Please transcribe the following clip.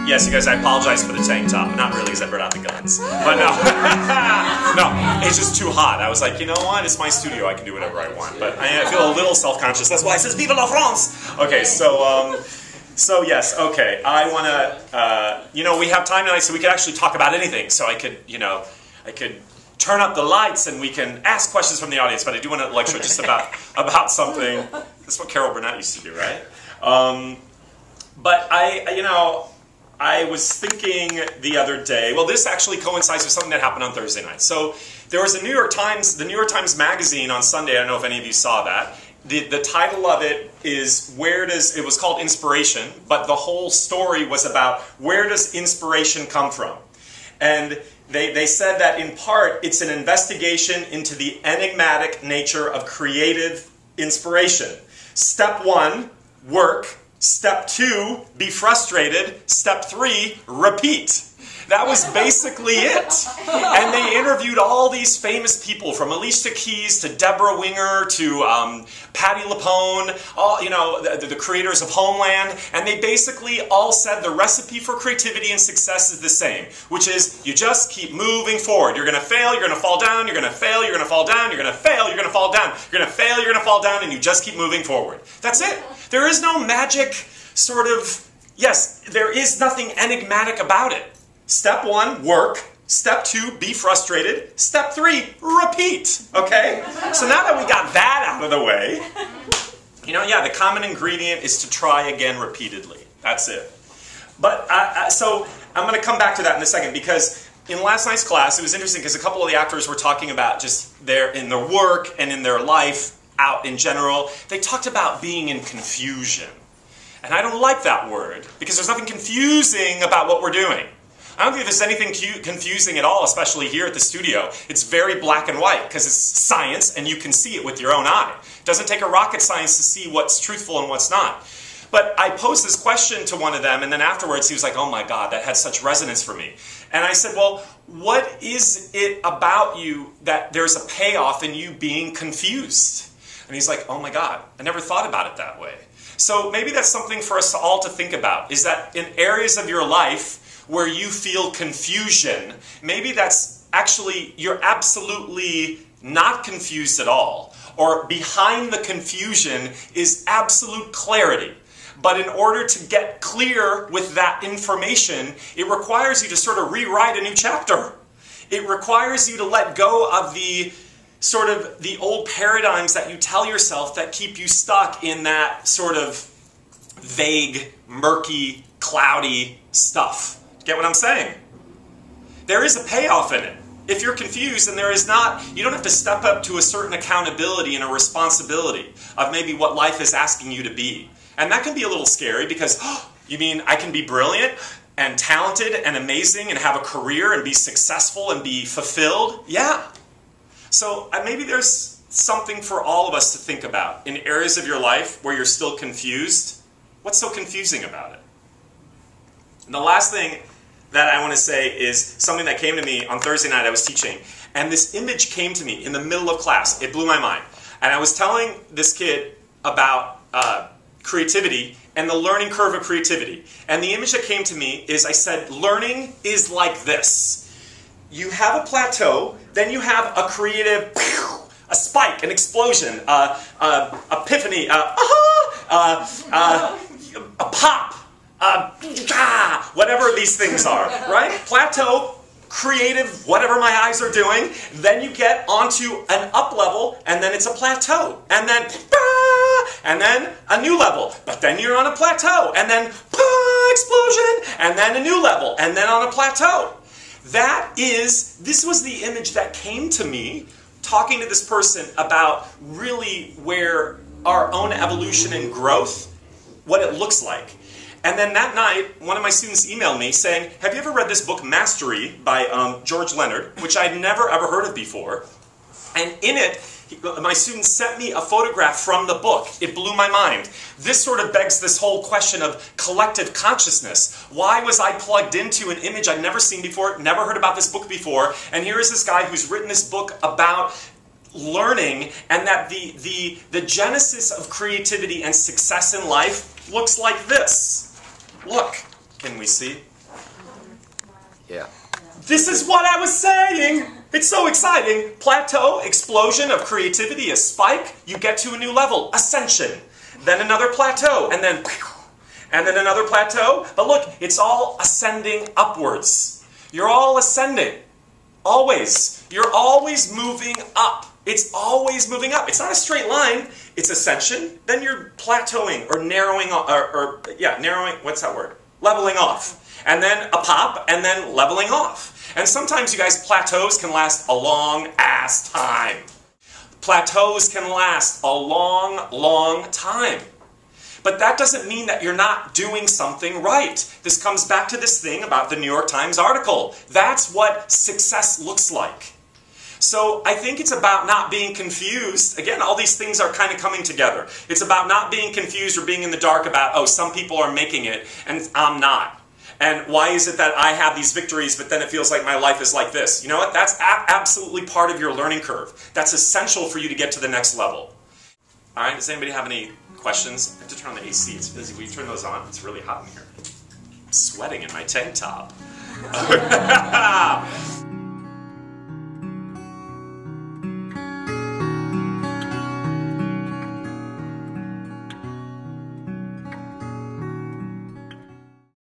Yes, you guys, I apologize for the tank top. Not really, because I brought out the guns. But no. No, it's just too hot. I was like, you know what? It's my studio. I can do whatever I want. But I feel a little self-conscious. That's why I says, Vive la France! Okay, so yes, okay. I want to, you know, we have time tonight, so we could actually talk about anything. So I could, you know, I could turn up the lights and we can ask questions from the audience, but I do want to lecture just about something. That's what Carol Burnett used to do, right? But you know, I was thinking the other day, well, this actually coincides with something that happened on Thursday night. So there was the New York Times Magazine on Sunday. I don't know if any of you saw that. The title of it is, it was called Inspiration, but the whole story was about where does inspiration come from? And they said that in part it's an investigation into the enigmatic nature of creative inspiration. Step 1, work. Step 2, be frustrated. Step 3, repeat. That was basically it. And they interviewed all these famous people, from Alicia Keys to Deborah Winger to Patti LuPone, all, you know, the creators of Homeland, and they basically all said the recipe for creativity and success is the same, which is you just keep moving forward. You're going to fail, you're going to fall down, you're going to fail, you're going to fall down, you're going to fail, you're going to fall down, you're going to fail, you're going to fall down, and you just keep moving forward. That's it. There is no magic sort of, yes, there is nothing enigmatic about it. Step 1, work. Step 2, be frustrated. Step 3, repeat. Okay? So now that we got that out of the way, you know, yeah, the common ingredient is to try again repeatedly. That's it. But, so I'm going to come back to that in a second, because in last night's class, it was interesting because a couple of the actors were talking about just in their work and in their life out in general. They talked about being in confusion. And I don't like that word, because there's nothing confusing about what we're doing. I don't think there's anything confusing at all, especially here at the studio. It's very black and white, because it's science, and you can see it with your own eye. It doesn't take a rocket science to see what's truthful and what's not. But I posed this question to one of them, and then afterwards he was like, oh my God, that had such resonance for me. And I said, well, what is it about you that there's a payoff in you being confused? And he's like, oh my God, I never thought about it that way. So maybe that's something for us all to think about, is that in areas of your life where you feel confusion, maybe that's actually, you're absolutely not confused at all. Or behind the confusion is absolute clarity. But in order to get clear with that information, it requires you to sort of rewrite a new chapter. It requires you to let go of the sort of the old paradigms that you tell yourself that keep you stuck in that sort of vague, murky, cloudy stuff. Get what I'm saying? There is a payoff in it. If you're confused, and there is not, you don't have to step up to a certain accountability and a responsibility of maybe what life is asking you to be. And that can be a little scary because, oh, you mean I can be brilliant and talented and amazing and have a career and be successful and be fulfilled? Yeah. So maybe there's something for all of us to think about in areas of your life where you're still confused. What's so confusing about it? And the last thing that I want to say is something that came to me on Thursday night. I was teaching, and this image came to me in the middle of class. It blew my mind. And I was telling this kid about creativity and the learning curve of creativity. And the image that came to me is, I said, learning is like this. You have a plateau, then you have a creative, a spike, an explosion, epiphany, a pop, whatever these things are, right? Plateau, creative, whatever my eyes are doing, then you get onto an up level, and then it's a plateau, and then a new level, but then you're on a plateau, and then explosion, and then a new level, and then on a plateau. This was the image that came to me talking to this person about really where our own evolution and growth, what it looks like. And then that night, one of my students emailed me saying, have you ever read this book, Mastery, by George Leonard, which I'd never ever heard of before. And in it, my student sent me a photograph from the book. It blew my mind. This sort of begs this whole question of collective consciousness. Why was I plugged into an image I'd never seen before, never heard about this book before, and here is this guy who's written this book about learning, and that the genesis of creativity and success in life looks like this. Look, can we see? Yeah. This is what I was saying. It's so exciting. Plateau, explosion of creativity, a spike. You get to a new level, ascension. Then another plateau, and then another plateau. But look, it's all ascending upwards. You're all ascending. Always. You're always moving up. It's always moving up. It's not a straight line. It's ascension. Then you're plateauing or narrowing, narrowing, what's that word? Leveling off. And then a pop, and then leveling off. And sometimes, you guys, plateaus can last a long ass time. Plateaus can last a long, long time. But that doesn't mean that you're not doing something right. This comes back to this thing about the New York Times article. That's what success looks like. So I think it's about not being confused. Again, all these things are kind of coming together. It's about not being confused or being in the dark about, oh, some people are making it and I'm not. And why is it that I have these victories, but then it feels like my life is like this? You know what? That's absolutely part of your learning curve. That's essential for you to get to the next level. All right, does anybody have any questions? I have to turn on the AC. It's busy. Will you turn those on? It's really hot in here. I'm sweating in my tank top.